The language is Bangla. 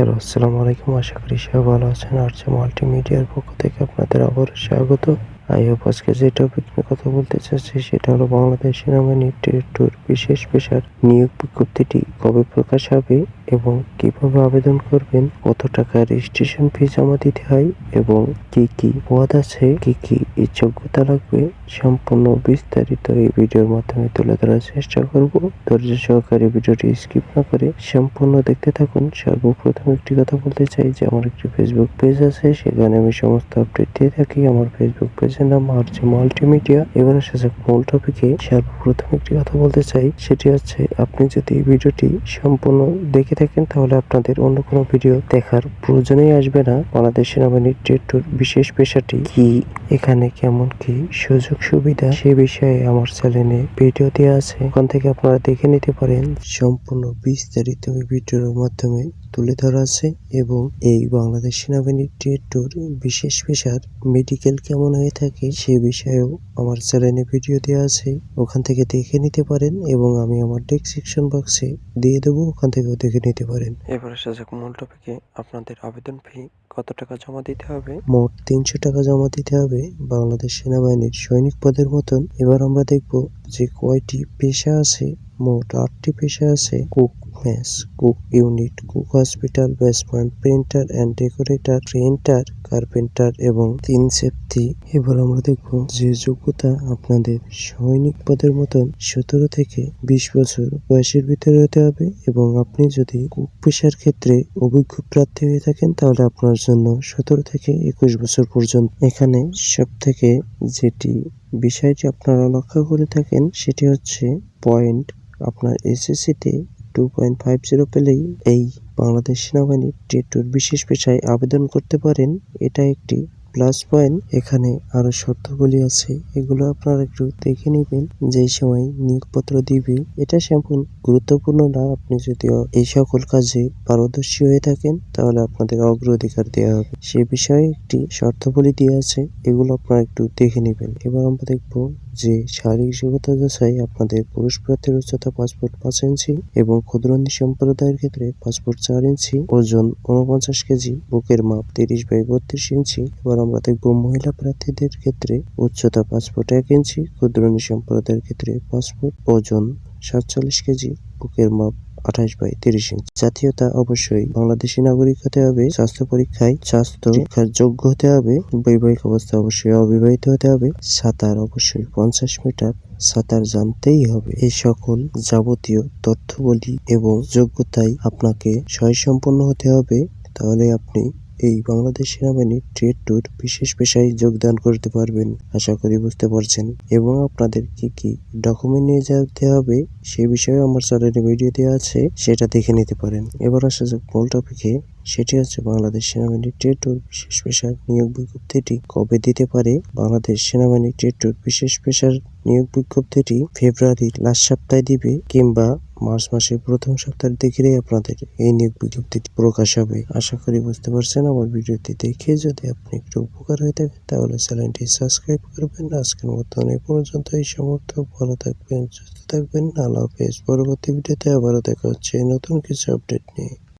হ্যালো, আসসালামু আলাইকুম। আশা করি সবাই ভালো আছেন। আরজে মাল্টিমিডিয়ার পক্ষ থেকে আপনাদের আবারও স্বাগত। আই হোপ আজকে যে টপিক নিয়ে কথা বলতে চাচ্ছি সেটা হলো বাংলাদেশ সেনাবাহিনীর টেট-2 বিশেষ পেশার নিয়োগ বিজ্ঞপ্তিটি কবে প্রকাশ হবে এবং কিভাবে আবেদন করবেন, কত টাকা রেজিস্ট্রেশন ফি জমা দিতে হয় এবং কি কি পদ আছে, কি কি যোগ্যতা লাগবে, সম্পূর্ণ বিস্তারিত এই ভিডিওর মাধ্যমে তুলে ধরার চেষ্টা করব। ধৈর্য সহকারে ভিডিওটি স্কিপ না করে সম্পূর্ণ দেখতে থাকুন। সর্বপ্রথম একটি কথা বলতে চাই যে আমার একটি ফেসবুক পেজ আছে, সেখানে আমি সমস্ত আপডেট দিয়ে থাকি। আমার ফেসবুক পেজের নাম আরজে মাল্টিমিডিয়া। এবার আসা যাক মূল টপিকে। সর্বপ্রথম একটি কথা বলতে চাই, সেটি হচ্ছে আপনি যদি এই ভিডিওটি সম্পূর্ণ দেখে থাকেন তাহলে আপনাদের অন্য কোনো ভিডিও দেখার প্রয়োজনই আসবে না। বাংলাদেশ সেনাবাহিনীর টেট-2 বিশেষ পেশাটি কি, এখানে কেমন কি সুযোগ সুবিধা, সে বিষয়ে আমার চ্যানেলে ভিডিও দেওয়া আছে, ওখান থেকে আপনারা দেখে নিতে পারেন। সম্পূর্ণ বিস্তারিত এই ভিডিওর মাধ্যমে তুলে ধরা আছে এবং এই বাংলাদেশ সেনাবাহিনীর টেট-2 বিশেষ পেশার মেডিকেল কেমন হয়ে থাকে সে বিষয়েও আমার চ্যানেলে ভিডিও দেওয়া আছে, ওখান থেকে দেখে নিতে পারেন এবং আমি আমার ডেসক্রিপশন বক্সে দিয়ে দেবো, ওখান থেকেও দেখে নিতে পারেন। এবার আসা যাক মূল টপিকে। আপনাদের আবেদন ফি কত টাকা জমা দিতে হবে? মোট 300 টাকা জমা দিতে হবে বাংলাদেশ সেনাবাহিনীর সৈনিক পদের মতন। এবার আমরা দেখব যে কয়টি পেশা আছে। মোট 8টি পেশা আছে। Cook mess, cook unit, cook hospital, basement, painter and decorator, painter, carpenter এবং 3 সেফটি। এবার আমরা দেখব যে যোগ্যতা আপনাদের সৈনিক পদের মতন 17 থেকে 20 বছর বয়সের ভিতরে হতে হবে এবং আপনি যদি কুক পেশার ক্ষেত্রে অভিজ্ঞ প্রার্থী হয়ে থাকেন তাহলে আপনার জন্য 17 থেকে 21 বছর পর্যন্ত। এখানে সব থেকে যেটি বিষয়টি আপনারা লক্ষ্য করে থাকেন সেটি হচ্ছে পয়েন্ট। আপনার এসএসসিতে 2.50 পেলেই এই বাংলাদেশ সেনাবাহিনীর টেট-2 বিশেষ পেশায় আবেদন করতে পারেন। এটা একটি প্লাস পয়েন্ট। এখানে আরো শর্তাবলী আছে, এগুলো আপনারা একটু দেখে নেবেন যেই সময় নিয়োগপত্র দিবে। এটা সম্পূর্ণ গুরুত্বপূর্ণ না। আপনি যদিও এই সকল কাজে পারদর্শী হয়ে থাকেন তাহলে আপনাদের অগ্রাধিকার দেওয়া হবে, সে বিষয়ে একটি শর্তাবলী দেওয়া আছে, এগুলো আপনারা একটু দেখে নেবেন। এবার আমরা দেখব যে শারীরিক যোগ্যতা যাচাই। আপনাদের পুরুষ প্রার্থীর উচ্চতা পাসপোর্ট 5 ইঞ্চি এবং ক্ষুদ্রান্তি সম্প্রদায়ের ক্ষেত্রে পাসপোর্ট 4 ইঞ্চি, ওজন 49 কেজি, বুকের মাপ 30/32 ইঞ্চি। এবার আমরা দেখব মহিলা প্রার্থীদের ক্ষেত্রে উচ্চতা পাসপোর্ট 1 ইঞ্চি, ক্ষুদ্রান্তি সম্প্রদায়ের ক্ষেত্রে পাসপোর্ট, ওজন 47 কেজি, বুকের মাপ 28/30 ইঞ্চি। জাতীয়তা অবশ্যই বাংলাদেশী নাগরিক হতে হবে। স্বাস্থ্য পরীক্ষায় স্বাস্থ্য পরীক্ষার যোগ্য হতে হবে। বৈবাহিক অবস্থা অবশ্যই অবিবাহিত হতে হবে। সাঁতার অবশ্যই 50 মিটার সাঁতার জানতেই হবে। এই সকল যাবতীয় তথ্যবলী এবং যোগ্যতায় আপনাকে স্বয়ংসম্পন্ন হতে হবে, তাহলে আপনি এই বাংলাদেশ সেনাবাহিনীর টেট-2 বিশেষ পেশায় যোগদান করতে পারবেন। আশা করি বুঝতে পারছেন। এবং আপনাদের কি কি ডকুমেন্ট নিয়ে যেতে হবে সে বিষয়ে আমার চ্যানেলে ভিডিও দেওয়া আছে, সেটা দেখে নিতে পারেন। এবার আসা যাক মূল টপিকে। সেটি হচ্ছে বাংলাদেশ সেনাবাহিনীর টেট-2 বিশেষ পেশার নিয়োগ বিজ্ঞপ্তিটি কবে দিতে পারে। বাংলাদেশ সেনাবাহিনীর টেট-2 বিশেষ পেশার নিয়োগ বিজ্ঞপ্তিটি ফেব্রুয়ারির লাস্ট সপ্তাহে দিবে কিংবা মার্চ মাসের প্রথম সপ্তাহের দিকেই আপনাদের এই নিয়োগ বিজ্ঞপ্তিটি প্রকাশ হবে। আশা করি বুঝতে পারছেন। আমার ভিডিওটি দেখে যদি আপনি একটু উপকার হয়ে থাকেন তাহলে চ্যানেলটি সাবস্ক্রাইব করবেন। আজকের মতন এই পর্যন্ত। এই সমর্থক ভালো থাকবেন, সুস্থ থাকবেন। আল্লাহ হাফেজ। পরবর্তী ভিডিওতে আবারও দেখা হচ্ছে নতুন কিছু আপডেট নিয়ে।